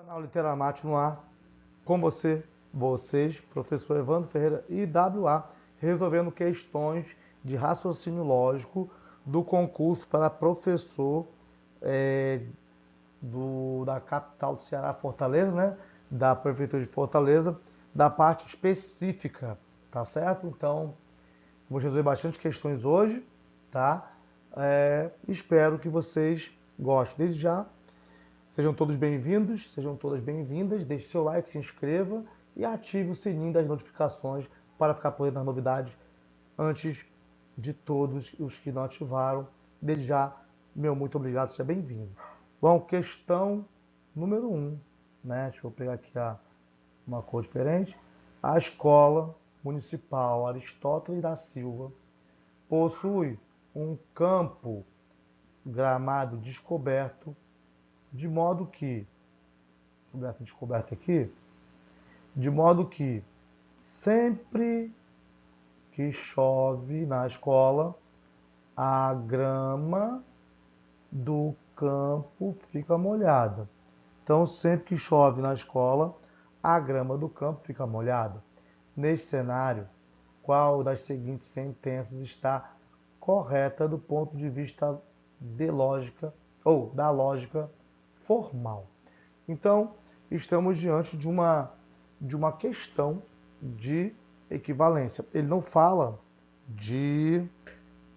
Canal Literamate no ar, com vocês, professor Evandro Ferreira e WA, resolvendo questões de raciocínio lógico do concurso para professor da capital do Ceará, Fortaleza, né? Da Prefeitura de Fortaleza, da parte específica, tá certo? Então, vou resolver bastante questões hoje, tá? Espero que vocês gostem. Desde já, sejam todos bem-vindos, sejam todas bem-vindas. Deixe seu like, se inscreva e ative o sininho das notificações para ficar por dentro das novidades antes de todos os que não ativaram. Desde já, meu muito obrigado, seja bem-vindo. Bom, questão número 1, né? Deixa eu pegar aqui uma cor diferente. A Escola Municipal Aristóteles da Silva possui um campo gramado descoberto, de modo que, sempre que chove na escola, a grama do campo fica molhada. Então, sempre que chove na escola, a grama do campo fica molhada. Neste cenário, qual das seguintes sentenças está correta do ponto de vista de lógica ou da lógica formal? Então, estamos diante de uma questão de equivalência. Ele não fala de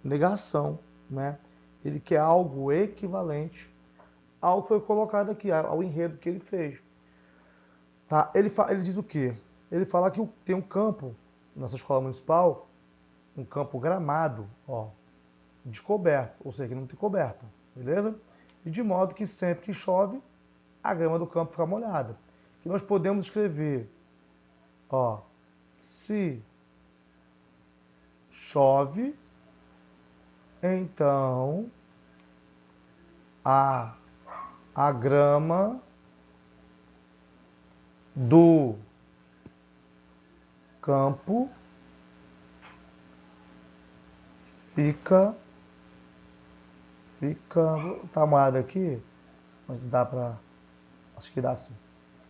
negação, né? Ele quer algo equivalente ao que foi colocado aqui, ao enredo que ele fez. Tá? Ele diz o quê? Ele fala que tem um campo nessa escola municipal, um campo gramado, ó, descoberto, ou seja, que não tem coberta, beleza? E de modo que sempre que chove, a grama do campo fica molhada. Que nós podemos escrever, ó, se chove, então a grama do campo fica tá molhada aqui, mas dá para, acho que dá sim,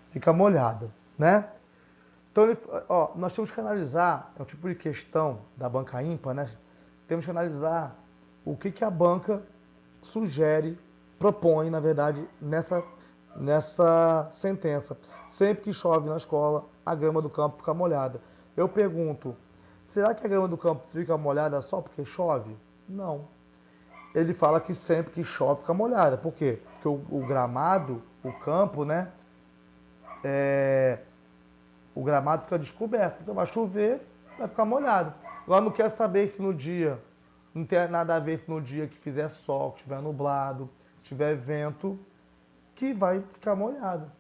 fica molhada, né? Então, nós temos que analisar, é um tipo de questão da banca ímpar, né? Temos que analisar o que a banca sugere, propõe, na verdade, nessa sentença. Sempre que chove na escola, a grama do campo fica molhada. Eu pergunto, será que a grama do campo fica molhada só porque chove? Não. Ele fala que sempre que chove fica molhada. Por quê? Porque o gramado, o campo, né? O gramado fica descoberto. Então vai chover, vai ficar molhado. Agora não quer saber se no dia, não tem nada a ver se no dia que fizer sol, que estiver nublado, se tiver vento, que vai ficar molhado.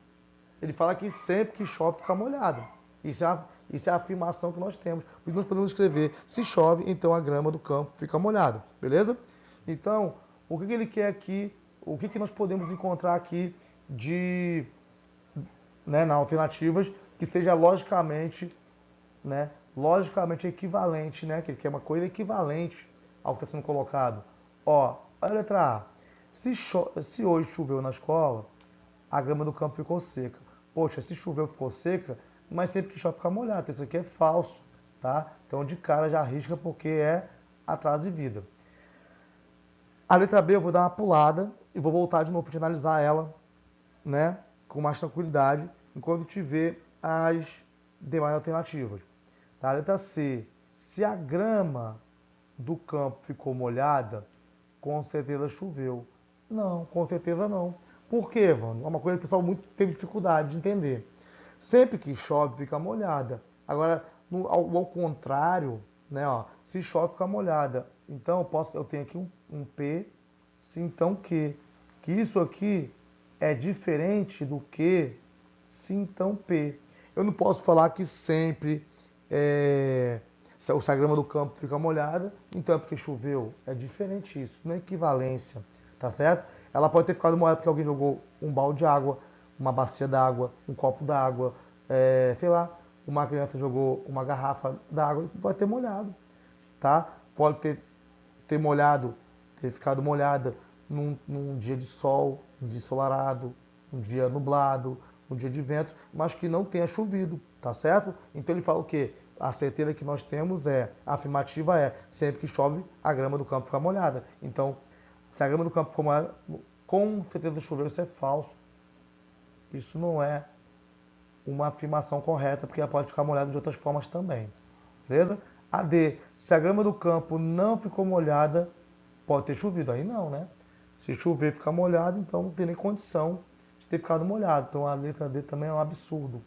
Ele fala que sempre que chove fica molhado. Isso é a afirmação que nós temos. Por isso nós podemos escrever, se chove, então a grama do campo fica molhada. Beleza? Então, o que ele quer aqui, o que nós podemos encontrar aqui de, né, nas alternativas, que seja logicamente, né, logicamente equivalente, né, que ele quer uma coisa equivalente ao que está sendo colocado. Ó, a letra A. Se hoje choveu na escola, a grama do campo ficou seca. Poxa, se choveu ficou seca, mas sempre que chove fica molhado. Então, isso aqui é falso, tá? Então, de cara já arrisca porque é atraso de vida. A letra B eu vou dar uma pulada e vou voltar de novo para analisar ela, né, com mais tranquilidade, enquanto tiver as demais alternativas. Tá? A letra C, se a grama do campo ficou molhada, com certeza choveu. Não, com certeza não. Por quê, Evandro? É uma coisa que o pessoal muito teve dificuldade de entender. Sempre que chove, fica molhada. Agora, ao contrário, né, ó, se chove, fica molhada. Então, eu tenho aqui um P, se então que. Que isso aqui é diferente do que se então P. Eu não posso falar que sempre se a grama do campo fica molhada, então é porque choveu. É diferente isso, não é equivalência, tá certo? Ela pode ter ficado molhada porque alguém jogou um balde de água, uma bacia d'água, um copo d'água, sei lá, uma criança jogou uma garrafa d'água e pode ter molhado, tá? Pode ter molhado, ter ficado molhada num dia de sol, um dia ensolarado, um dia nublado, no dia de vento, mas que não tenha chovido, tá certo? Então ele fala o quê? A certeza que nós temos a afirmativa é, sempre que chove, a grama do campo fica molhada. Então, se a grama do campo for molhada, com certeza choveu, isso é falso. Isso não é uma afirmação correta, porque ela pode ficar molhada de outras formas também. Beleza? A D, se a grama do campo não ficou molhada, pode ter chovido. Aí não, né? Se chover e ficar molhado, então não tem nem condição de ter ficado molhado. Então a letra D também é um absurdo,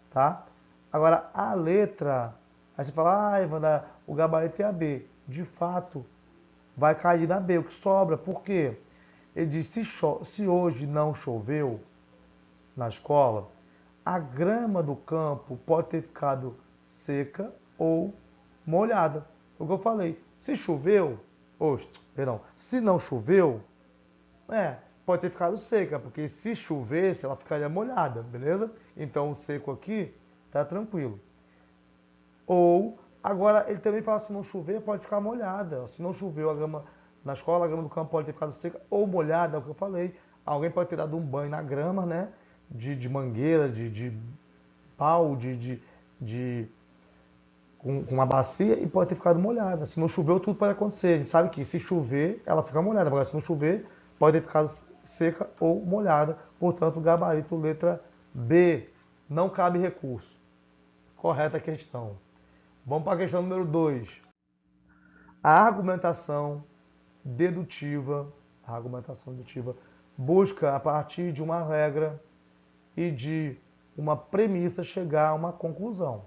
tá? Agora a letra, aí você fala, Evandro, o gabarito é a B. De fato, vai cair na B, o que sobra. Por quê? Ele diz, se hoje não choveu na escola, a grama do campo pode ter ficado seca ou molhada. O que eu falei. Se choveu, perdão, se não choveu, pode ter ficado seca, porque se chovesse, ela ficaria molhada, beleza? Então o seco aqui tá tranquilo. Ou, agora ele também fala, se não chover, pode ficar molhada. Se não choveu a grama na escola, a grama do campo pode ter ficado seca ou molhada, é o que eu falei. Alguém pode ter dado um banho na grama, né? De mangueira, de pau, com uma bacia e pode ter ficado molhada. Se não choveu, tudo pode acontecer. A gente sabe que se chover, ela fica molhada. Agora, se não chover, pode ter ficado seca ou molhada. Portanto, gabarito letra B. Não cabe recurso. Correta a questão. Vamos para a questão número 2. A argumentação dedutiva busca, a partir de uma regra e de uma premissa, chegar a uma conclusão.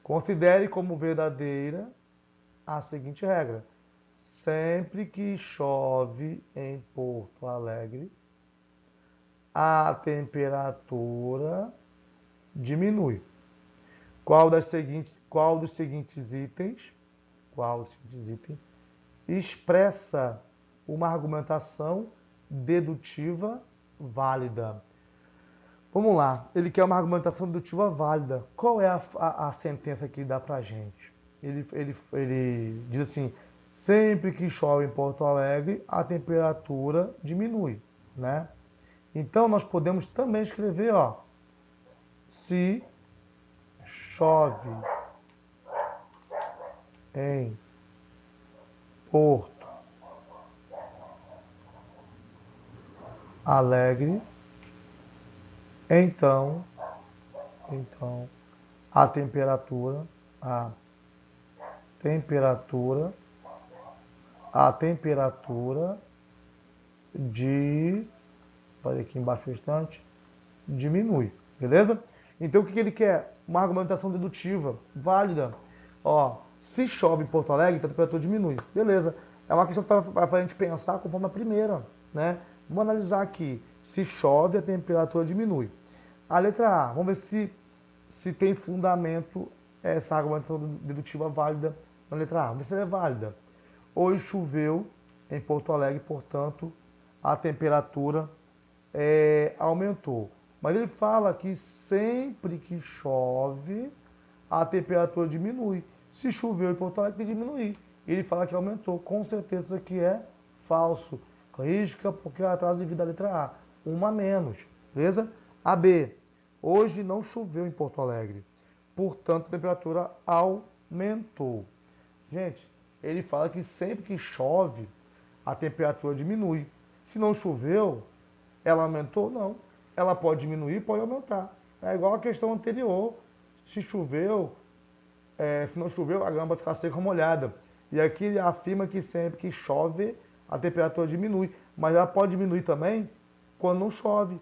Considere como verdadeira a seguinte regra. Sempre que chove em Porto Alegre, a temperatura diminui. Qual dos seguintes itens expressa uma argumentação dedutiva válida? Vamos lá, ele quer uma argumentação dedutiva válida. Qual é a sentença que ele dá pra gente? Ele diz assim, sempre que chove em Porto Alegre, a temperatura diminui, né? Então nós podemos também escrever, se chove em Porto Alegre, então a temperatura vai aqui embaixo o instante, diminui, beleza? Então o que ele quer? Uma argumentação dedutiva, válida. Se chove em Porto Alegre, a temperatura diminui, beleza? É uma questão para a gente pensar conforme a primeira, né? Vamos analisar aqui. Se chove, a temperatura diminui. A letra A, vamos ver se tem fundamento essa argumentação dedutiva válida na letra A. Vamos ver se ela é válida. Hoje choveu em Porto Alegre, portanto, a temperatura aumentou. Mas ele fala que sempre que chove, a temperatura diminui. Se choveu em Porto Alegre, tem que diminuir. Ele fala que aumentou. Com certeza isso aqui é falso. Risca porque é atraso devido à letra A. Uma a menos. Beleza? A B. Hoje não choveu em Porto Alegre. Portanto, a temperatura aumentou. Gente, ele fala que sempre que chove, a temperatura diminui. Se não choveu, ela aumentou? Não. Ela pode diminuir, pode aumentar. É igual a questão anterior. Se choveu, se não choveu, a grama vai ficar seca ou molhada. E aqui ele afirma que sempre que chove, a temperatura diminui. Mas ela pode diminuir também quando não chove.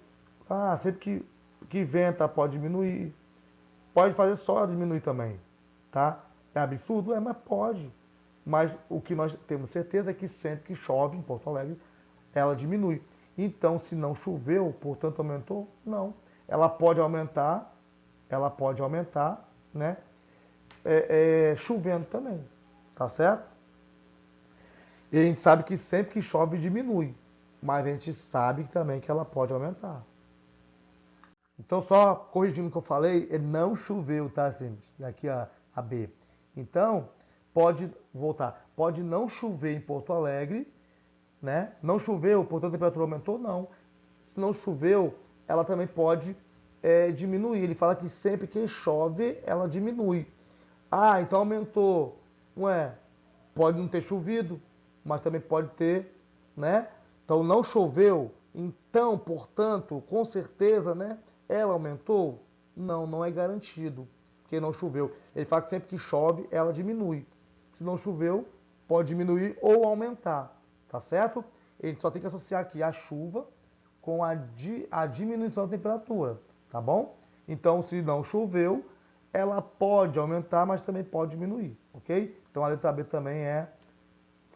Sempre que venta, pode diminuir. Pode fazer só diminuir também. Tá? É absurdo? Mas pode. Mas o que nós temos certeza é que sempre que chove em Porto Alegre, ela diminui. Então, se não choveu, portanto aumentou? Não. Ela pode aumentar, né? Chovendo também, tá certo? E a gente sabe que sempre que chove diminui, mas a gente sabe também que ela pode aumentar. Então, só corrigindo o que eu falei, não choveu, tá, gente? Aqui a B. Então, pode não chover em Porto Alegre, né? Não choveu, portanto a temperatura aumentou? Não. Se não choveu, ela também pode diminuir. Ele fala que sempre que chove, ela diminui. Ah, então aumentou. Ué, pode não ter chovido, mas também pode ter, né? Então não choveu, então, portanto, com certeza, né? Ela aumentou? Não, não é garantido, porque não choveu. Ele fala que sempre que chove, ela diminui. Se não choveu, pode diminuir ou aumentar, tá certo? Ele só tem que associar aqui a chuva com a diminuição da temperatura, tá bom? Então, se não choveu, ela pode aumentar, mas também pode diminuir, ok? Então a letra B também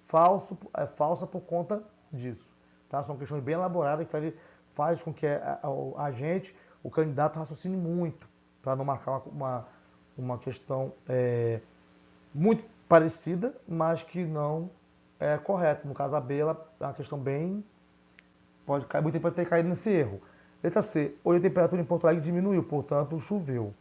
falsa por conta disso, tá? São questões bem elaboradas que faz com que a gente, o candidato, raciocine muito para não marcar uma questão muito parecida, mas que não é correta. No caso, a B ela é uma questão bem. Pode cair, muito pode ter caído nesse erro. Letra C. Hoje a temperatura em Porto Alegre diminuiu, portanto choveu.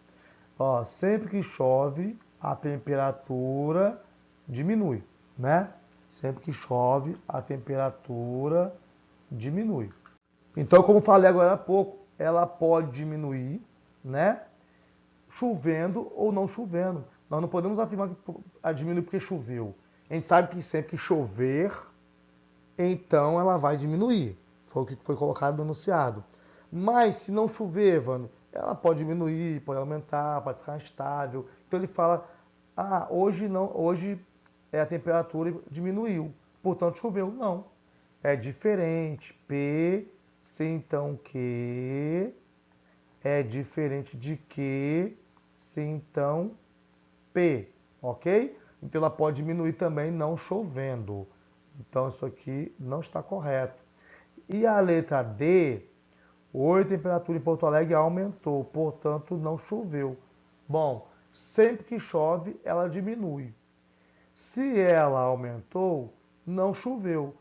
Ó, sempre que chove, a temperatura diminui, né? Sempre que chove, a temperatura diminui. Então, como falei agora há pouco, ela pode diminuir, né? Chovendo ou não chovendo. Nós não podemos afirmar que diminui porque choveu. A gente sabe que sempre que chover, então ela vai diminuir. Foi o que foi colocado no enunciado. Mas se não chover, Evandro, ela pode diminuir, pode aumentar, pode ficar estável. Então ele fala, hoje não, hoje a temperatura diminuiu, portanto choveu. Não, é diferente. P, se então que, é diferente de que, se então P, ok? Então ela pode diminuir também não chovendo. Então isso aqui não está correto. E a letra D, hoje a temperatura em Porto Alegre aumentou, portanto não choveu. Bom, sempre que chove, ela diminui. Se ela aumentou, não choveu.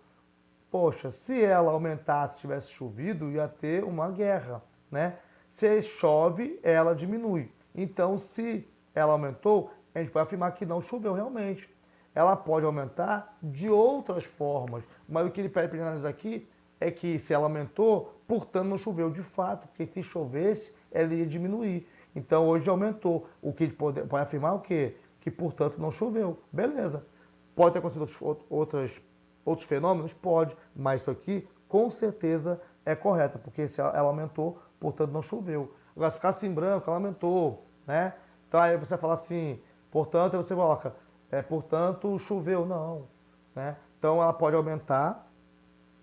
Poxa, se ela aumentasse, tivesse chovido, ia ter uma guerra, né? Se chove, ela diminui. Então, se ela aumentou, a gente pode afirmar que não choveu realmente. Ela pode aumentar de outras formas, mas o que ele pede para analisar aqui é que se ela aumentou, portanto não choveu de fato, porque se chovesse, ela ia diminuir. Então hoje aumentou. O que ele pode afirmar é o quê? Que portanto não choveu. Beleza. Pode ter acontecido outros fenômenos? Pode, mas isso aqui com certeza é correto, porque se ela aumentou, portanto não choveu. Agora, se ficar assim branco, ela aumentou, né? Então aí você fala assim, portanto, aí você coloca, portanto, choveu, não, né? Então ela pode aumentar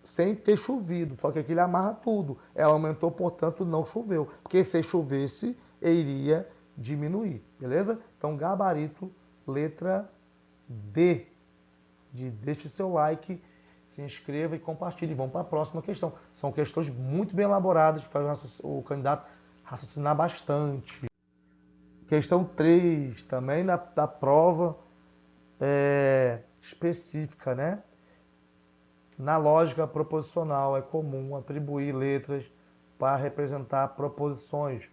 sem ter chovido, só que aqui ele amarra tudo. Ela aumentou, portanto, não choveu, porque se chovesse, iria diminuir, beleza? Então, gabarito, letra D. Deixe seu like, se inscreva e compartilhe. Vamos para a próxima questão. São questões muito bem elaboradas que fazem o candidato raciocinar bastante. Questão 3, também da prova específica, né? Na lógica proposicional é comum atribuir letras para representar proposições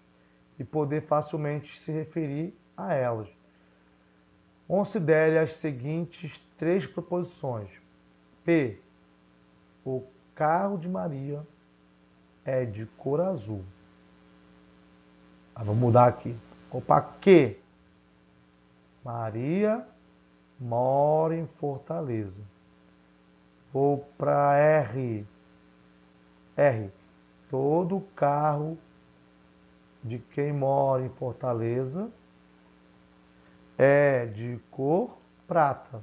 e poder facilmente se referir a elas. Considere as seguintes 3 proposições. P. O carro de Maria é de cor azul. Vamos mudar aqui. Opa, Q. Maria mora em Fortaleza. Vou para R. R. Todo carro de quem mora em Fortaleza é de cor prata.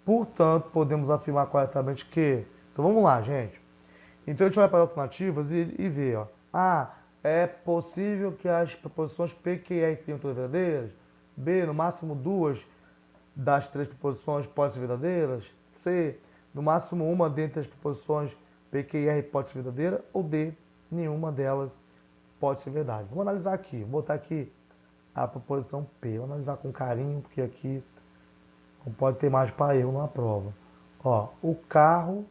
Portanto, podemos afirmar corretamente que... Então vamos lá, gente. Então a gente vai para as alternativas e vê. Ó. É possível que as proposições P, Q e R tenham todas verdadeiras? B, no máximo 2 das 3 proposições podem ser verdadeiras? C, no máximo uma dentre as proposições P, Q e R pode ser verdadeira? Ou D, nenhuma delas pode ser verdade? Vamos analisar aqui. Vou botar aqui a proposição P. Vou analisar com carinho, porque aqui não pode ter mais para erro numa prova. Ó, o carro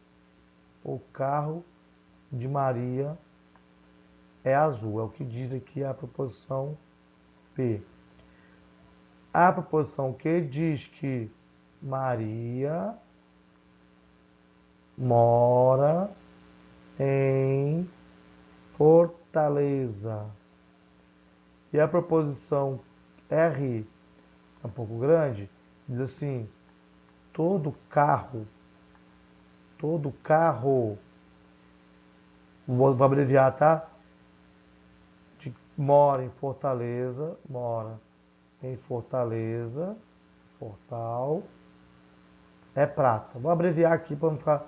de Maria é azul. É o que diz aqui a proposição P. A proposição Q diz que Maria mora em fortaleza. E a proposição R, é um pouco grande, diz assim, todo carro, vou abreviar, tá? Mora em Fortaleza, Fortal, é prata. Vou abreviar aqui para não ficar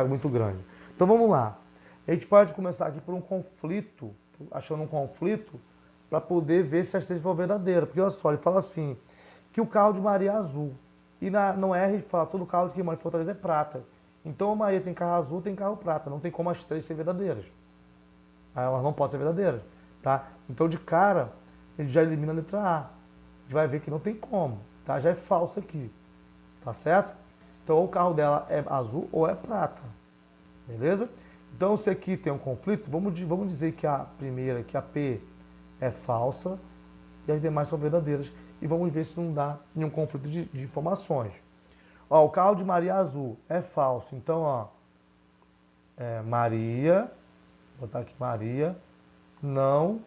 muito grande. Então vamos lá. A gente pode começar aqui por um conflito, achando um conflito, para poder ver se as três for verdadeira. Porque olha só, ele fala assim, que o carro de Maria é azul. E no R ele fala, todo carro que mora em Fortaleza é prata. Então a Maria tem carro azul, tem carro prata. Não tem como as três serem verdadeiras. Elas não podem ser verdadeiras. Tá? Então de cara, a gente já elimina a letra A. A gente vai ver que não tem como. Tá? Já é falso aqui. Tá certo? Então ou o carro dela é azul ou é prata. Beleza? Então se aqui tem um conflito, vamos dizer que a primeira, que a P é falsa e as demais são verdadeiras. E vamos ver se não dá nenhum conflito de informações. Ó, o carro de Maria azul é falso. Então, ó, Maria, vou botar aqui Maria, não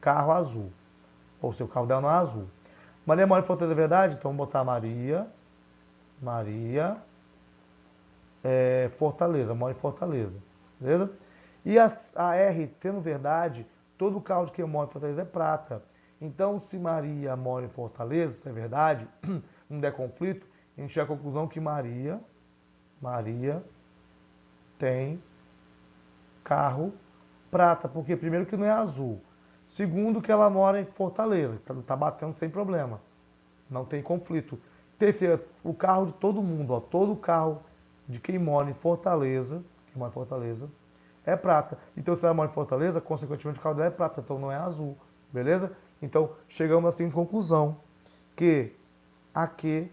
carro azul. Ou se o carro dela não é azul. Maria mora em Fortaleza, é verdade? Então vamos botar Maria, Fortaleza, mora em Fortaleza. Beleza? E a R, tendo verdade, todo carro de quem mora em Fortaleza é prata. Então, se Maria mora em Fortaleza, se é verdade, não der conflito, a gente chega à conclusão que Maria tem carro prata, porque primeiro que não é azul, segundo que ela mora em Fortaleza, tá batendo sem problema, não tem conflito. Terceiro, o carro de todo mundo, ó, todo carro de quem mora em Fortaleza, é prata. Então se ela mora em Fortaleza, consequentemente o carro dela é prata, então não é azul, beleza? Então chegamos assim de conclusão que a Q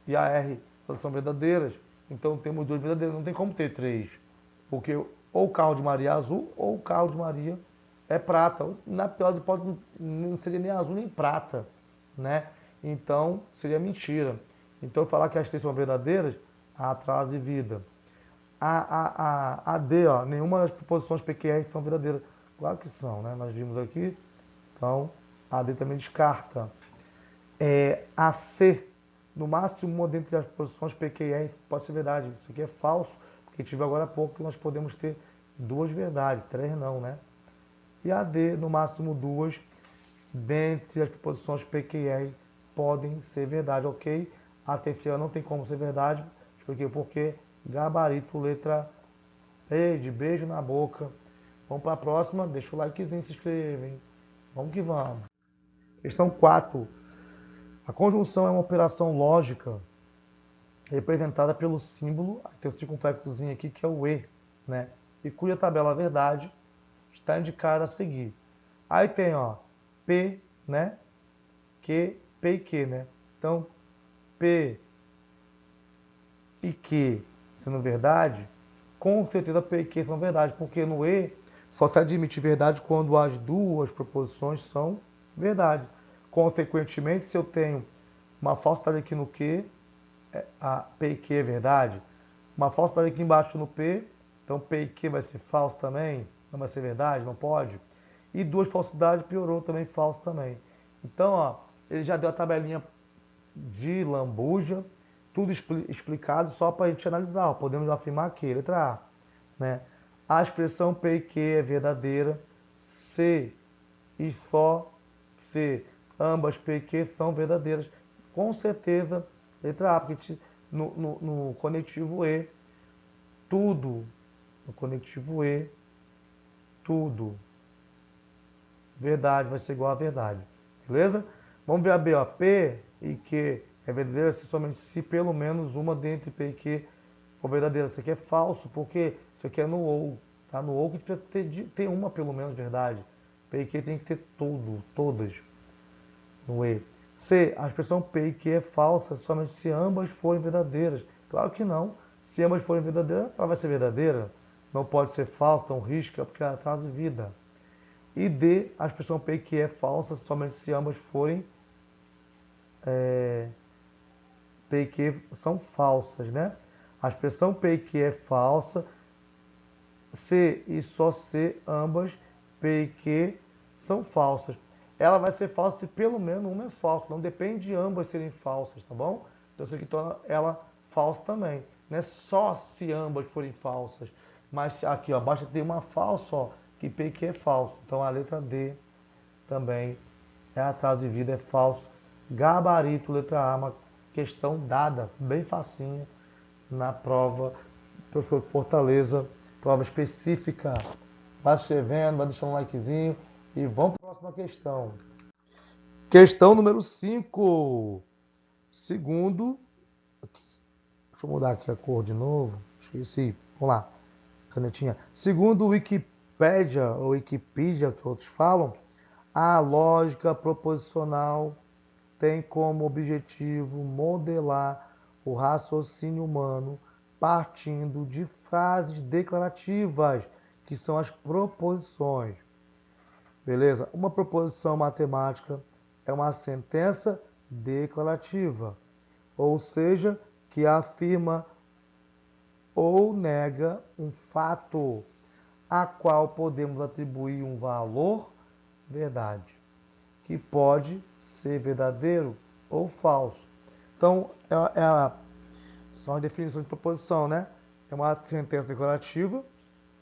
e a R são verdadeiras, então temos duas verdadeiras, não tem como ter três, porque ou o carro de Maria é azul ou o carro de Maria é prata. Na pior das hipóteses, não seria nem azul nem prata, né? Então seria mentira. Então falar que as três são verdadeiras, atraso e vida. A D, ó, nenhuma das proposições PQR são verdadeiras. Claro que são, né? Nós vimos aqui. Então a D também descarta. A C, no máximo uma dentre as posições PQR pode ser verdade. Isso aqui é falso, porque tive agora há pouco que nós podemos ter duas verdades, três não, né? E a D, no máximo duas, dentre as proposições PQR podem ser verdade, ok? A terceira não tem como ser verdade, expliquei o porquê. Gabarito, letra E, de beijo na boca. Vamos para a próxima, deixa o likezinho, se inscreve, hein? Vamos que vamos. Questão 4. A conjunção é uma operação lógica representada pelo símbolo, tem o circunflexozinho aqui que é o E, né? E cuja tabela verdade está indicada a seguir. Aí tem, ó, P, né? P e Q, né? Então, P e Q sendo verdade, com certeza P e Q são verdade, porque no E só se admite verdade quando as duas proposições são verdade. Consequentemente, se eu tenho uma falsidade aqui no Q, a P e Q é verdade. Uma falsidade aqui embaixo no P, então P e Q vai ser falso também, não vai ser verdade, não pode. E duas falsidades piorou também, falso também. Então, ó, ele já deu a tabelinha de lambuja, tudo explicado só para a gente analisar. Ó. Podemos afirmar que, letra A, né? A expressão P e Q é verdadeira, C e só C, ambas P e Q são verdadeiras. Com certeza, letra A, porque no conectivo E, tudo, no conectivo E, tudo, verdade vai ser igual a verdade. Beleza? Vamos ver a B, ó. P e Q é verdadeira se somente se pelo menos uma dentre P e Q for verdadeira. Isso aqui é falso, porque isso aqui é no OU. Tá? No OU que precisa ter uma pelo menos verdade. P e Q tem que ter todas no E. C, a expressão P e Q é falsa somente se ambas forem verdadeiras. Claro que não. Se ambas forem verdadeiras, ela vai ser verdadeira. Não pode ser falsa, então risca, porque ela traz vida. E D, a expressão P e Q é falsa somente se ambas forem P e Q são falsas, né? A expressão P e Q é falsa C e só C, ambas, P e Q, são falsas. Ela vai ser falsa se pelo menos uma é falsa. Não depende de ambas serem falsas, tá bom? Então isso aqui torna ela falsa também. Não é só se ambas forem falsas. Mas aqui, ó, basta ter uma falsa, ó, que P e Q é falso. Então a letra D também é atraso de vida, é falso. Gabarito, letra A, uma questão dada, bem facinho, na prova, professor Fortaleza, prova específica. Vai se inscrevendo, vai deixando um likezinho e vamos para a próxima questão. Questão número 5. Segundo, deixa eu mudar aqui a cor de novo, esqueci, vamos lá, canetinha. Segundo o Wikipedia, ou Wikipedia, que outros falam, a lógica proposicional tem como objetivo modelar o raciocínio humano partindo de frases declarativas, que são as proposições. Beleza? Uma proposição matemática é uma sentença declarativa, ou seja, que afirma ou nega um fato a qual podemos atribuir um valor, verdade, que pode ser verdadeiro ou falso. Então, são as definições de proposição, né? É uma sentença declarativa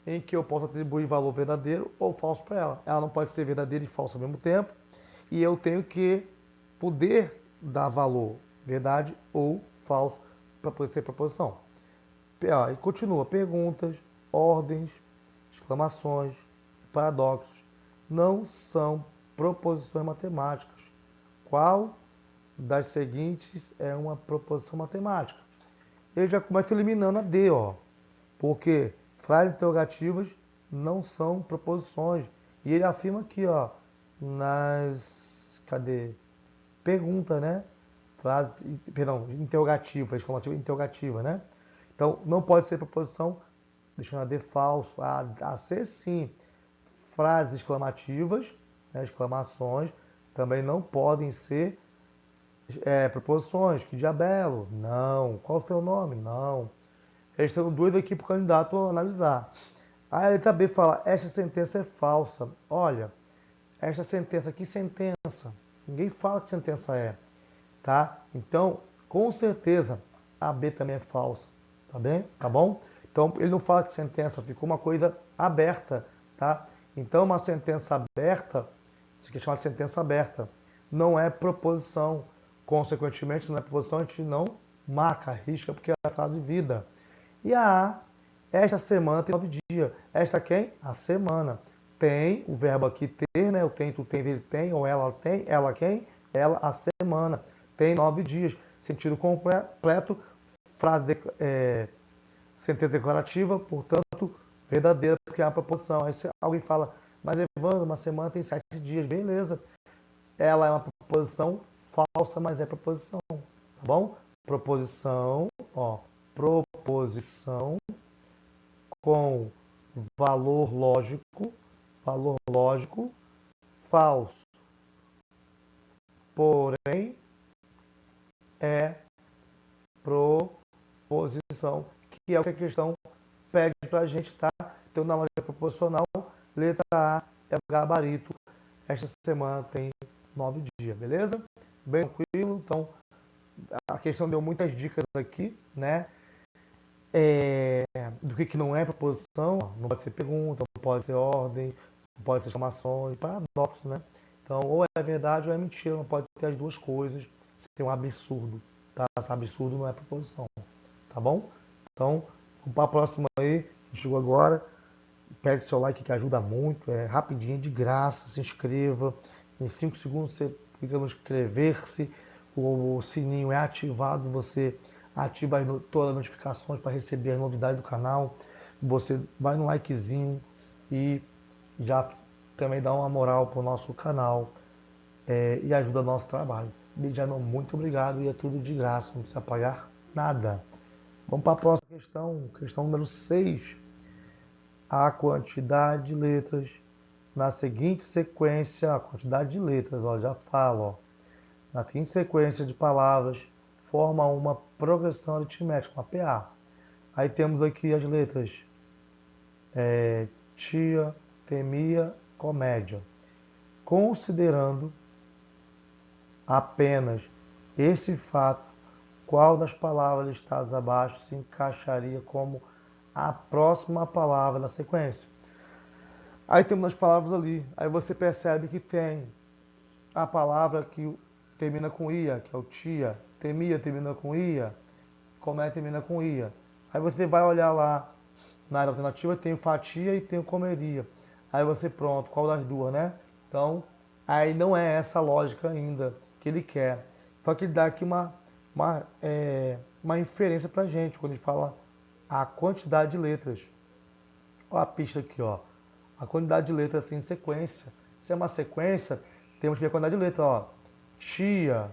em que eu posso atribuir valor verdadeiro ou falso para ela. Ela não pode ser verdadeira e falsa ao mesmo tempo. E eu tenho que poder dar valor, verdade ou falso, para poder ser proposição. E continua, perguntas, ordens, exclamações, paradoxos não são proposições matemáticas. Qual das seguintes é uma proposição matemática? Ele já começa eliminando a D, ó, porque frases interrogativas não são proposições. E ele afirma aqui, ó, cadê? Pergunta, né? Frase, perdão, interrogativa, exclamativa interrogativa, né? Então, não pode ser proposição, deixando a D falso. A C, sim. Frases exclamativas, né, exclamações, também não podem ser proposições. Que diabelo? Não. Qual o seu nome? Não. Eles estão doidos aqui para o candidato analisar. Aí a letra B fala, esta sentença é falsa. Olha, esta sentença, que sentença? Ninguém fala que sentença é, tá? Então, com certeza, a B também é falsa, tá bem? Tá bom? Então, ele não fala que sentença, ficou uma coisa aberta, tá? Então, uma sentença aberta, isso aqui é chamado de sentença aberta, não é proposição. Consequentemente, se não é proposição, a gente não marca, risca, porque é atraso de vida. E a A, esta semana tem 9 dias. Esta quem? A semana. Tem, o verbo aqui ter, né? Eu tenho, tu tens, ele tem, ou ela tem. Ela quem? Ela, a semana. Tem 9 dias. Sentido completo, frase sentença declarativa, portanto, verdadeira, porque é uma proposição. Aí alguém fala, mas Evandro, uma semana tem 7 dias. Beleza. Ela é uma proposição falsa, mas é proposição. Tá bom? Proposição, ó. Proposição com valor lógico, falso. Porém, é proposição, que é o que a questão pede para a gente, tá? Então, na lógica proposicional, letra A é o gabarito. Esta semana tem 9 dias, beleza? Bem tranquilo. Então, a questão deu muitas dicas aqui, né? Do que não é proposição, não pode ser pergunta, não pode ser ordem, não pode ser exclamações, paradoxo, né? Então, ou é verdade ou é mentira, não pode ter as duas coisas, ser um absurdo, tá? Esse absurdo não é proposição, tá bom? Então, vamos para a próxima aí, que chegou agora, pegue seu like que ajuda muito, é rapidinho, de graça, se inscreva, em 5 segundos você clica no inscrever-se, o sininho é ativado, você ativa todas as notificações para receber as novidades do canal. Você vai no likezinho e já também dá uma moral para o nosso canal e ajuda o nosso trabalho. Desde já, muito obrigado e é tudo de graça, não precisa pagar nada. Vamos para a próxima questão, questão número 6. A quantidade de letras na seguinte sequência, a quantidade de letras, ó, já falo, ó, na seguinte sequência de palavras, forma uma progressão aritmética, uma PA. Aí temos aqui as letras tia, temia, comédia. Considerando apenas esse fato, qual das palavras listadas abaixo se encaixaria como a próxima palavra da sequência? Aí temos as palavras ali. Aí você percebe que tem a palavra que termina com ia, que é o tia. Temia termina com ia. Comédia termina com ia. Aí você vai olhar lá na área alternativa, tem o fatia e tem o comeria. Aí você, pronto, qual das duas, né? Então, aí não é essa a lógica ainda que ele quer. Só que ele dá aqui uma inferência pra gente, quando ele fala a quantidade de letras. Olha a pista aqui, ó. A quantidade de letras assim, em sequência. Se é uma sequência, temos que ver a quantidade de letras, ó. Tia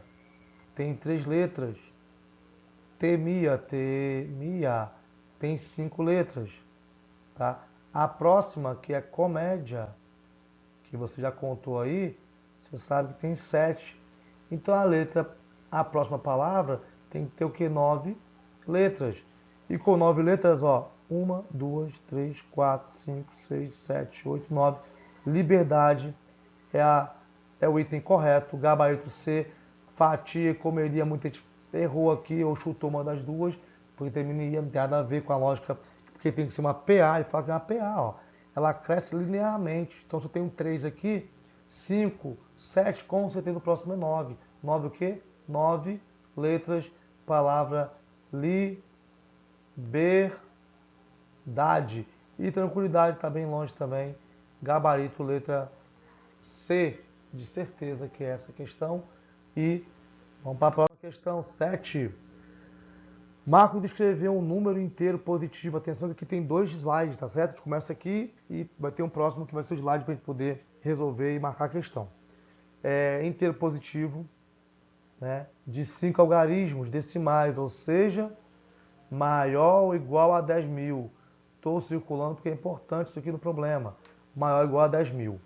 tem 3 letras. Temia tem 5 letras, tá? A próxima, que é comédia, que você já contou aí, você sabe que tem 7. Então a próxima palavra tem que ter o que? 9 letras. E com 9 letras, ó, 1, 2, 3, 4, 5, 6, 7, 8, 9. Liberdade é o item correto. Gabarito C, fatia, comeria, muita gente errou aqui ou chutou uma das duas, porque terminaria, não tem nada a ver com a lógica, porque tem que ser uma PA, ele fala que é uma PA, ó. Ela cresce linearmente. Então, se eu tenho 3 aqui, 5, 7, com certeza o próximo é 9. 9 o quê? 9 letras, palavra liberdade. E tranquilidade está bem longe também. Gabarito, letra C, de certeza que é essa questão. E vamos para a próxima questão, 7. Marcos escreveu um número inteiro positivo. Atenção que aqui tem 2 slides, tá certo? A gente começa aqui e vai ter um próximo que vai ser o slide para a gente poder resolver e marcar a questão. Inteiro positivo, né, de 5 algarismos decimais, ou seja, maior ou igual a 10.000. Estou circulando porque é importante isso aqui no problema. Maior ou igual a 10.000.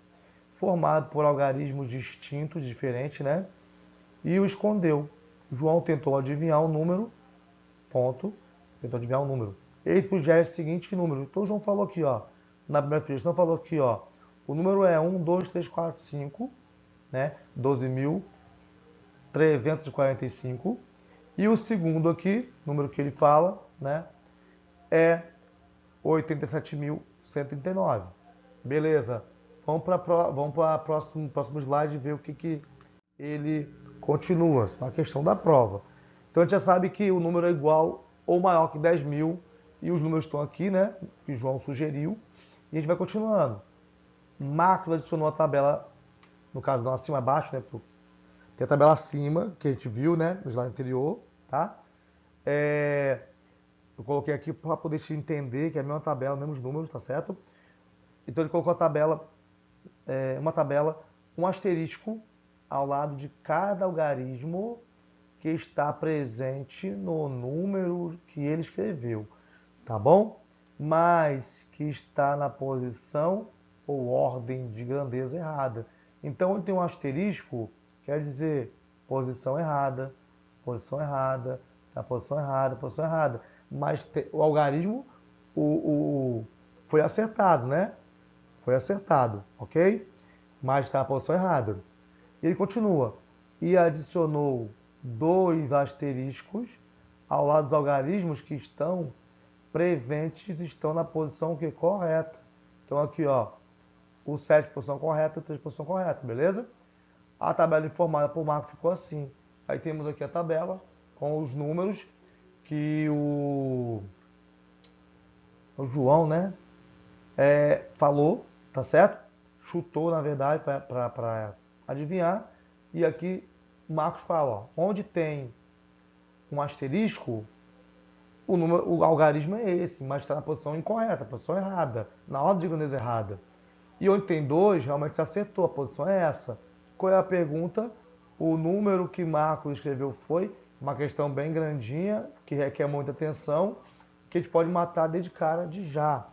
Formado por algarismos distintos, diferentes, né? E o escondeu. João tentou adivinhar o número, ponto, tentou adivinhar o número. Ele sugere o seguinte número. Então o João falou aqui, ó, na primeira sugestão falou aqui, ó, o número é 1, 2, 3, 4, 5, né? 12.345. E o segundo aqui, número que ele fala, né, é 87.139. Beleza. Vamos para o próximo slide e ver o que ele continua. Na questão da prova. Então a gente já sabe que o número é igual ou maior que 10.000 e os números estão aqui, né? Que o João sugeriu. E a gente vai continuando. Marcos adicionou a tabela, no caso não acima abaixo, né? Tem a tabela acima, que a gente viu, né? No slide anterior, tá? Eu coloquei aqui para poder te entender que é a mesma tabela, mesmos números, tá certo? Então ele colocou a tabela, uma tabela, um asterisco ao lado de cada algarismo que está presente no número que ele escreveu, tá bom? Mas que está na posição ou ordem de grandeza errada. Então, ele tem um asterisco, quer dizer posição errada, posição errada, a posição errada, posição errada. Mas o algarismo foi acertado, né? Foi acertado, ok? Mas está na posição errada. Ele continua. E adicionou 2 asteriscos ao lado dos algarismos que estão presentes, estão na posição que correta. Então aqui, ó, o 7 posição correta, o 3 posição correta, beleza? A tabela informada por Marco ficou assim. Aí temos aqui a tabela com os números que o João, né, falou, tá certo? Chutou, na verdade, para adivinhar. E aqui Marcos fala, ó, onde tem um asterisco, o algarismo é esse, mas está na posição incorreta, posição errada, na ordem de grandeza errada. E onde tem 2, realmente se acertou, a posição é essa. Qual é a pergunta? O número que Marcos escreveu foi uma questão bem grandinha, que requer muita atenção, que a gente pode matar desde cara de já.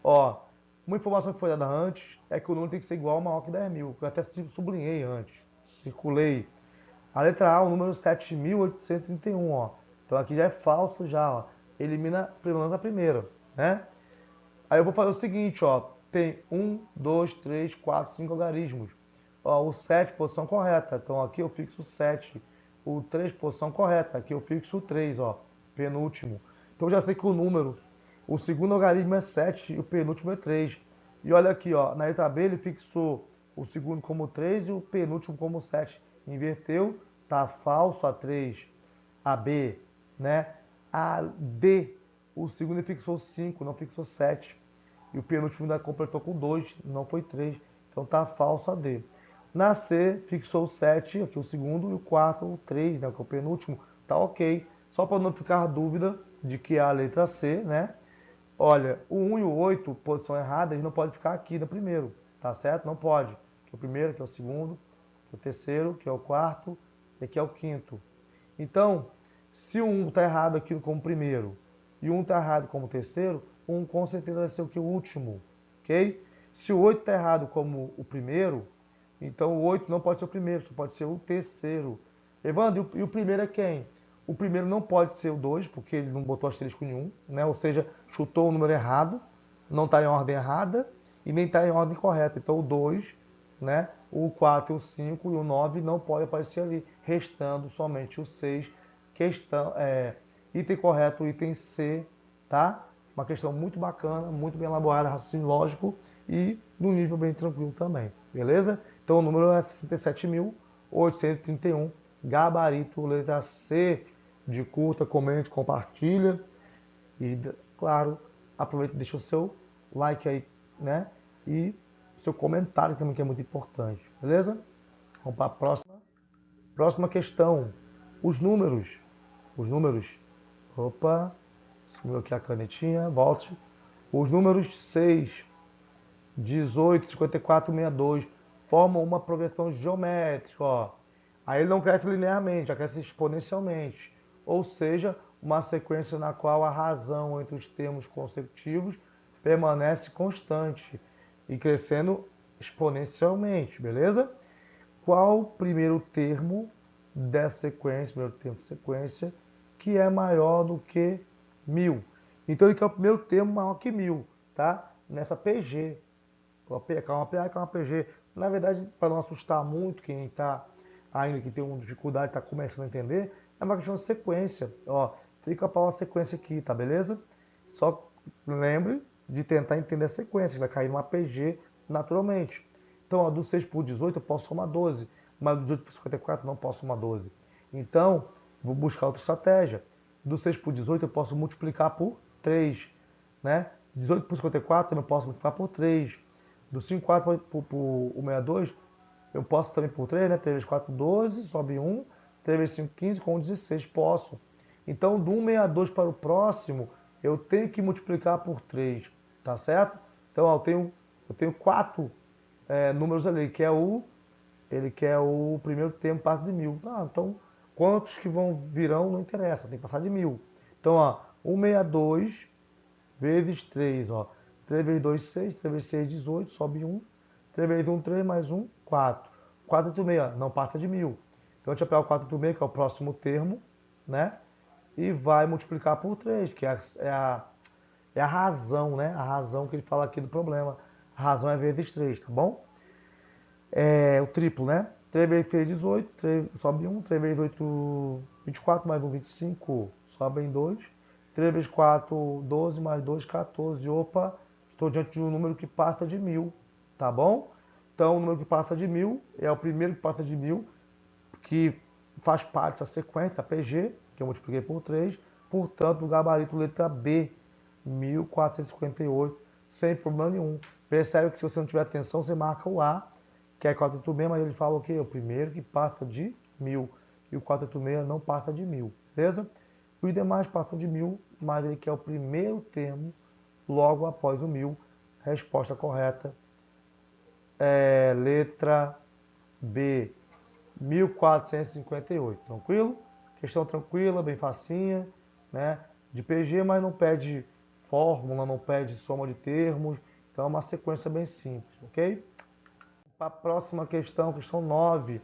Ó, uma informação que foi dada antes é que o número tem que ser igual ou maior que 10.000, que eu até sublinhei antes, circulei. A letra A, o número 7.831, ó. Então aqui já é falso já, ó. Elimina pelo menos a primeira, né? Aí eu vou fazer o seguinte, ó. Tem 1, 2, 3, 4, 5 algarismos. Ó, o 7, posição correta. Então aqui eu fixo 7. O 3, posição correta. Aqui eu fixo 3, ó. Penúltimo. Então eu já sei que o número, o segundo algarismo é 7 e o penúltimo é 3. E olha aqui, ó. Na letra B ele fixou o segundo como 3 e o penúltimo como 7. Inverteu, tá falso a 3. A B, né? A D, o segundo ele fixou 5, não fixou 7. E o penúltimo ainda completou com 2, não foi 3. Então tá falso a D. Na C, fixou o 7, aqui o segundo, e o 4, o 3, né, que é o penúltimo, tá ok. Só para não ficar dúvida de que é a letra C, né? Olha, o 1 e o 8, posição errada, eles não podem ficar aqui no primeiro, tá certo? Não pode. Aqui é o primeiro, aqui é o segundo, aqui é o terceiro, aqui é o quarto, e aqui é o quinto. Então, se o 1 está errado aqui como primeiro e o 1 está errado como terceiro, o 1 com certeza vai ser o que? O último, ok? Se o 8 está errado como o primeiro, então o 8 não pode ser o primeiro, só pode ser o terceiro. Evandro, e o primeiro é quem? O primeiro não pode ser o 2, porque ele não botou asterisco nenhum, né? Ou seja, chutou o número errado, não está em ordem errada e nem está em ordem correta. Então o 2, né? O 4, o 5 e o 9 não pode aparecer ali, restando somente o 6, questão, item correto, item C, tá? Uma questão muito bacana, muito bem elaborada, raciocínio lógico e num nível bem tranquilo também, beleza? Então o número é 67.831, gabarito, letra C, de curta, comente, compartilha e, claro, aproveita e deixa o seu like aí, né? E o seu comentário também, que é muito importante, beleza? Vamos para a próxima. Próxima questão. Os números. Os números. Opa, sumiu aqui a canetinha, volte. Os números 6, 18, 54, 62 formam uma progressão geométrica, ó. Aí ele não cresce linearmente, já cresce exponencialmente. Ou seja, uma sequência na qual a razão entre os termos consecutivos permanece constante e crescendo exponencialmente, beleza? Qual o primeiro termo dessa sequência, primeiro termo de sequência, que é maior do que 1000? Então ele quer o primeiro termo maior que 1000, tá? Nessa PG. Calma, calma, PG. Na verdade, para não assustar muito quem está ainda que tem uma dificuldade, está começando a entender, é uma questão de sequência. Ó, fica para uma sequência aqui, tá beleza? Só lembre de tentar entender a sequência, que vai cair numa PG naturalmente. Então, ó, do 6 por 18 eu posso somar 12, mas do 18 por 54 eu não posso somar 12. Então, vou buscar outra estratégia. Do 6 por 18 eu posso multiplicar por 3, né? 18 por 54 eu posso multiplicar por 3. Do 54 por 62, eu posso também por 3, né? 3 vezes 4, 12, sobe 1. 3 vezes 5, 15, com 16, posso. Então, do 162 para o próximo, eu tenho que multiplicar por 3, tá certo? Então, ó, eu tenho 4 números ali, ele quer o primeiro termo passa de 1000. Ah, então, quantos que virão não interessa, tem que passar de 1000. Então, ó, 162 vezes 3, ó. 3 vezes 2, 6, 3 vezes 6, 18, sobe 1. 3 vezes 1, 3, mais 1, 4. 486, não passa de 1000. Então a gente vai pegar o 486, que é o próximo termo, né? E vai multiplicar por 3, que é a razão, né? A razão que ele fala aqui do problema. A razão é vezes 3, tá bom? É o triplo, né? 3 vezes 6, 18, 3, sobe 1. 3 vezes 8, 24, mais 1, 25, sobe em 2. 3 vezes 4, 12, mais 2, 14. Opa, estou diante de um número que passa de 1000, tá bom? Então, o número que passa de 1000 é o primeiro que passa de 1000, que faz parte dessa sequência, a PG, que eu multipliquei por 3. Portanto, o gabarito letra B, 1458, sem problema nenhum. Percebe que se você não tiver atenção, você marca o A, que é 486, mas ele fala o quê? O primeiro que passa de 1000. E o 486 não passa de 1000, beleza? Os demais passam de 1000, mas ele quer o primeiro termo logo após o 1000. Resposta correta é letra B, 1458. Tranquilo? Questão tranquila, bem facinha, né? De PG, mas não pede fórmula, não pede soma de termos. Então é uma sequência bem simples, ok? Para a próxima questão, questão 9.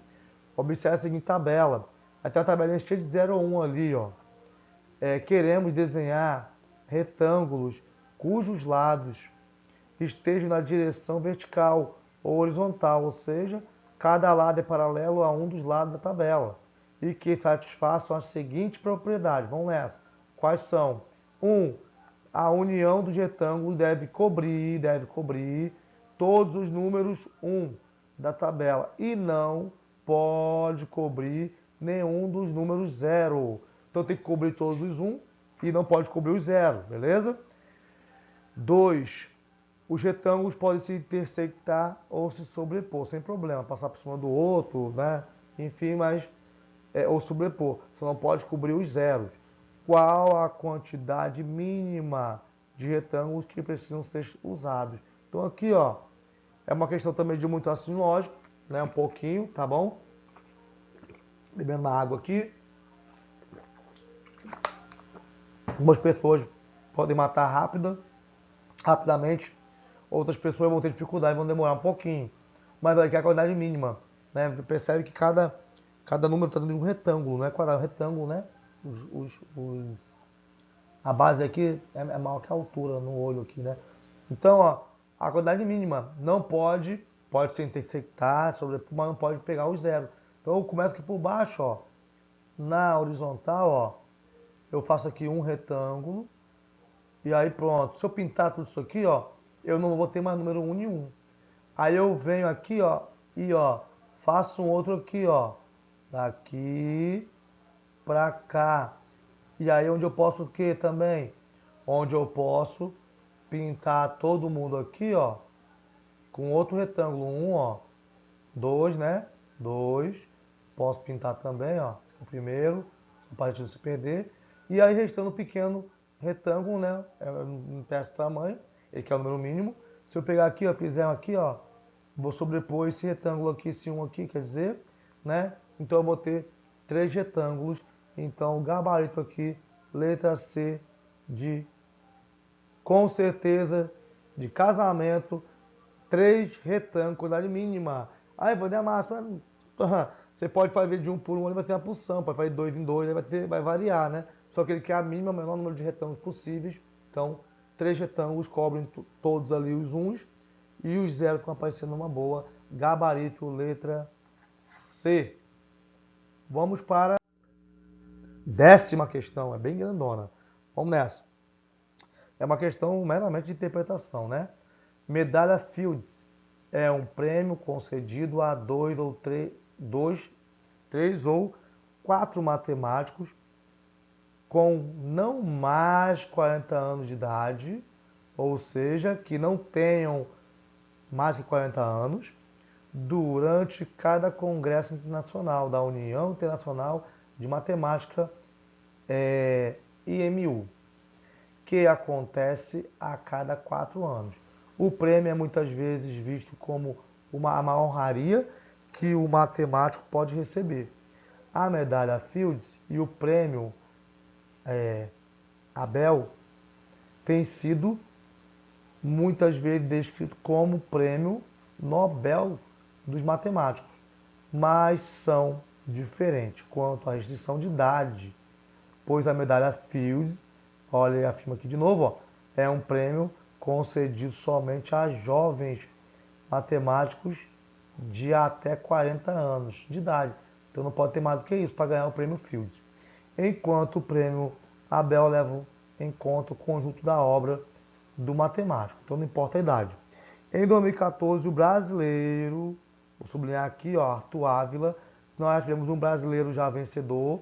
Observe a seguinte tabela. Até a tabelinha cheia de 0 a 1 ali, ó. Queremos desenhar retângulos cujos lados estejam na direção vertical ou horizontal, ou seja, cada lado é paralelo a um dos lados da tabela e que satisfaçam as seguintes propriedades. Vamos nessa. Quais são? 1. A união dos retângulos deve cobrir todos os números 1 da tabela e não pode cobrir nenhum dos números 0. Então tem que cobrir todos os 1 e não pode cobrir os 0, beleza? 2. Os retângulos podem se intersectar ou se sobrepor, sem problema, passar por cima do outro, né? Enfim, mas ou sobrepor, você não pode cobrir os zeros. Qual a quantidade mínima de retângulos que precisam ser usados? Então aqui, ó, é uma questão também de muito raciocínio lógico, né? Um pouquinho, tá bom? Bebendo uma água aqui. Algumas pessoas podem matar rapidamente, outras pessoas vão ter dificuldade, vão demorar um pouquinho. Mas aqui é a quantidade mínima, né? Você percebe que cada número está dentro de um retângulo, não é quadrado, é um retângulo, né? A base aqui é maior que a altura no olho aqui, né? Então, ó, a quantidade mínima não pode se intersectar, sobrepor, mas não pode pegar os zeros. Então eu começo aqui por baixo, ó. Na horizontal, ó, eu faço aqui um retângulo. E aí pronto. Se eu pintar tudo isso aqui, ó, eu não vou ter mais número 1 nenhum. Aí eu venho aqui, ó, e ó, faço um outro aqui, ó. Daqui pra cá. E aí onde eu posso o que também? Onde eu posso pintar todo mundo aqui, ó, com outro retângulo. Um, ó, dois, né? Dois. Posso pintar também, ó, o primeiro, só para a gente não se perder. E aí restando um pequeno retângulo, né? Um teste de tamanho, ele que é o número mínimo. Se eu pegar aqui, ó, fizer aqui, ó, vou sobrepor esse retângulo aqui, esse um aqui, quer dizer, né? Então eu vou ter 3 retângulos. Então o gabarito aqui, letra C de, com certeza, de casamento, 3 retângulos, quantidade mínima. Aí vou dar máxima. Você pode fazer de 1 por 1, ele vai ter uma pulsão, pode fazer de 2 em 2, vai variar, né? Só que ele quer a mínima, o menor número de retângulos possíveis. Então, 3 retângulos cobrem todos ali os uns e os zeros ficam aparecendo numa boa. Gabarito, letra C. Vamos para a 10ª questão, é bem grandona. Vamos nessa. É uma questão meramente de interpretação, né? Medalha Fields é um prêmio concedido a 3 ou 4 matemáticos com não mais 40 anos de idade, ou seja, que não tenham mais que 40 anos, durante cada congresso internacional da União Internacional de Matemática, IMU, que acontece a cada 4 anos. O prêmio é muitas vezes visto como a maior honraria que o matemático pode receber. A medalha Fields e o prêmio Abel têm sido muitas vezes descrito como o prêmio Nobel dos matemáticos, mas são diferentes quanto à restrição de idade, pois a medalha Fields, olha, afirma aqui de novo, ó, é um prêmio concedido somente a jovens matemáticos de até 40 anos de idade. Então não pode ter mais do que isso para ganhar o prêmio Fields. Enquanto o prêmio Abel leva em conta o conjunto da obra do matemático. Então não importa a idade. Em 2014, o brasileiro, vou sublinhar aqui, ó, Arthur Ávila, nós tivemos um brasileiro já vencedor,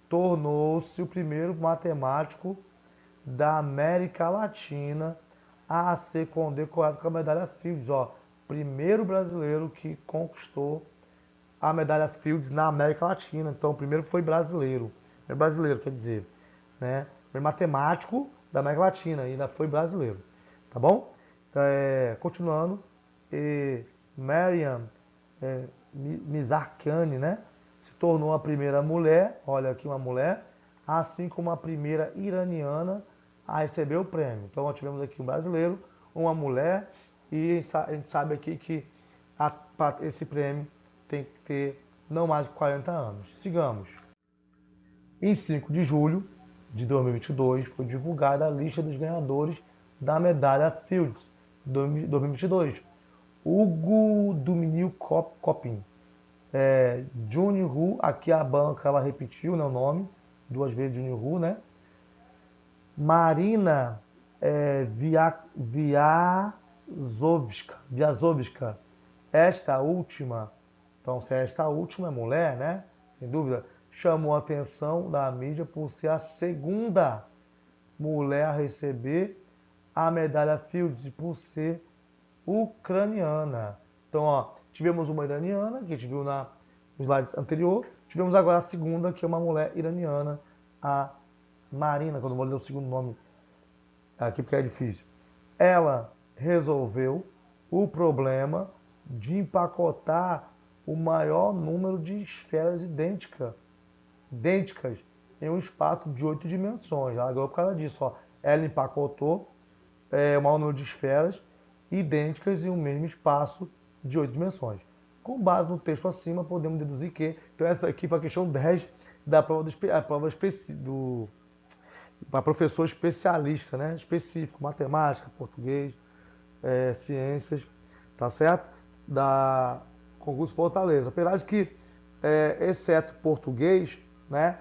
tornou-se o primeiro matemático da América Latina a ser condecorado com a medalha Fields. Ó, primeiro brasileiro que conquistou a medalha Fields na América Latina. Então, o primeiro foi brasileiro. É brasileiro, quer dizer, né? Foi matemático da América Latina e ainda foi brasileiro. Tá bom? Continuando, Mariam Mirzakhani, né? Se tornou a primeira mulher, olha aqui uma mulher, assim como a primeira iraniana a receber o prêmio. Então, nós tivemos aqui um brasileiro, uma mulher, e a gente sabe aqui que esse prêmio tem que ter não mais de 40 anos. Sigamos. Em 5 de julho de 2022, foi divulgada a lista dos ganhadores da medalha Fields 2022. Hugo Dominil Copin. Junior, aqui a banca ela repetiu, né, o nome, duas vezes Junior, né? Marina Viazovska. Esta última, então se esta última é mulher, né? Sem dúvida, chamou a atenção da mídia por ser a segunda mulher a receber a medalha Fields, por ser ucraniana. Então, ó, tivemos uma iraniana, que a gente viu no slide anterior, tivemos agora a segunda, que é uma mulher iraniana, a Marina, que eu não vou ler o segundo nome aqui porque é difícil. Ela resolveu o problema de empacotar o maior número de esferas idênticas em um espaço de 8 dimensões. Ela ganhou por causa disso. Ó. Ela empacotou o maior número de esferas idênticas em um mesmo espaço de 8 dimensões. Com base no texto acima, podemos deduzir que... Então essa aqui foi a questão 10 da prova para professor especialista, né? Específico, matemática, português, ciências, tá certo? Da concurso Fortaleza. Apesar de que, exceto português, né?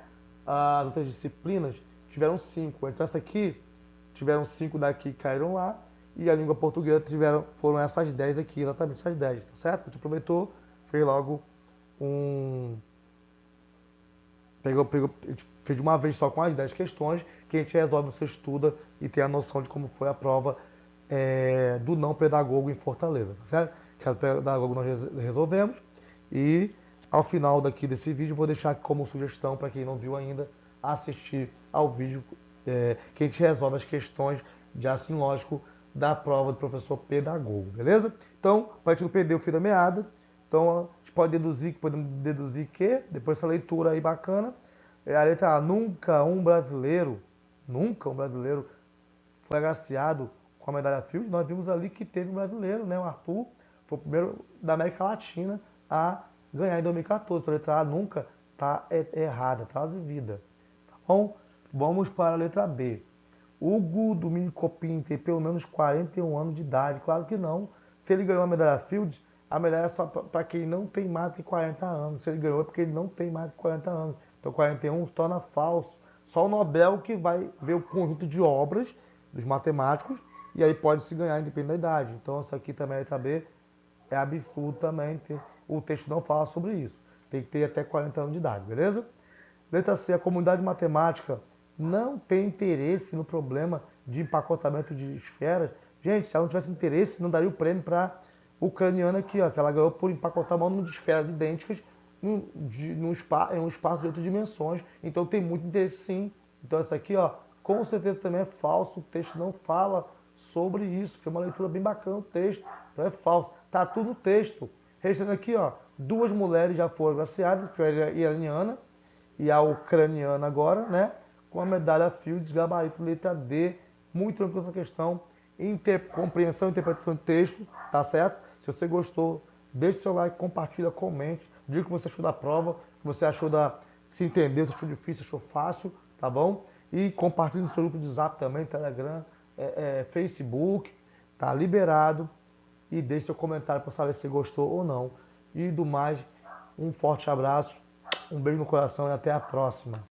As outras disciplinas tiveram 5. Então essa aqui, tiveram 5 daqui que caíram lá, e a língua portuguesa foram essas 10 aqui, exatamente essas 10, tá certo? A gente aproveitou, fez logo a gente fez de uma vez só com as 10 questões, que a gente resolve, você estuda e tem a noção de como foi a prova do não pedagogo em Fortaleza, tá certo? Que é o pedagogo nós resolvemos, e ao final desse vídeo vou deixar aqui como sugestão para quem não viu ainda, assistir ao vídeo que a gente resolve as questões de raciocínio lógico da prova do professor pedagogo, beleza? Então, para a gente não perder o fio da meada, então a gente podemos deduzir que, depois dessa leitura aí bacana, a letra A, nunca um brasileiro foi agraciado com a medalha Fields. Nós vimos ali que teve um brasileiro, né? O Arthur, foi o primeiro da América Latina a ganhar em 2014. Então a letra A nunca está errada, traz vida. Tá bom? Vamos para a letra B. Hugo Domingo Copin tem pelo menos 41 anos de idade. Claro que não. Se ele ganhou a medalha Fields, a medalha é só para quem não tem mais de 40 anos. Se ele ganhou é porque ele não tem mais de 40 anos. Então 41 se torna falso. Só o Nobel que vai ver o conjunto de obras dos matemáticos e aí pode se ganhar independente da idade. Então essa aqui também, a letra B, é absurdo também. O texto não fala sobre isso. Tem que ter até 40 anos de idade, beleza? Letra C, a comunidade matemática não tem interesse no problema de empacotamento de esferas. Gente, se ela não tivesse interesse, não daria o prêmio para a ucraniana aqui, ó, que ela ganhou por empacotar o maior número de esferas idênticas em um espaço de 8 dimensões. Então tem muito interesse sim. Então essa aqui, ó, com certeza também é falso. O texto não fala sobre isso. Foi uma leitura bem bacana o texto. Então é falso. Tá tudo no texto. Restando aqui, ó, 2 mulheres já foram agraciadas, que é a iraniana e a ucraniana agora, né? Com a medalha Fields, gabarito, letra D. Muito tranquilo essa questão. Compreensão e interpretação de texto, tá certo? Se você gostou, deixe seu like, compartilha, comente. Diga o que você achou da prova, o que você achou se entendeu, se achou difícil, se achou fácil, tá bom? E compartilhe no seu grupo de Zap também, Telegram, Facebook, tá liberado. E deixe seu comentário para saber se gostou ou não. E do mais, um forte abraço, um beijo no coração e até a próxima.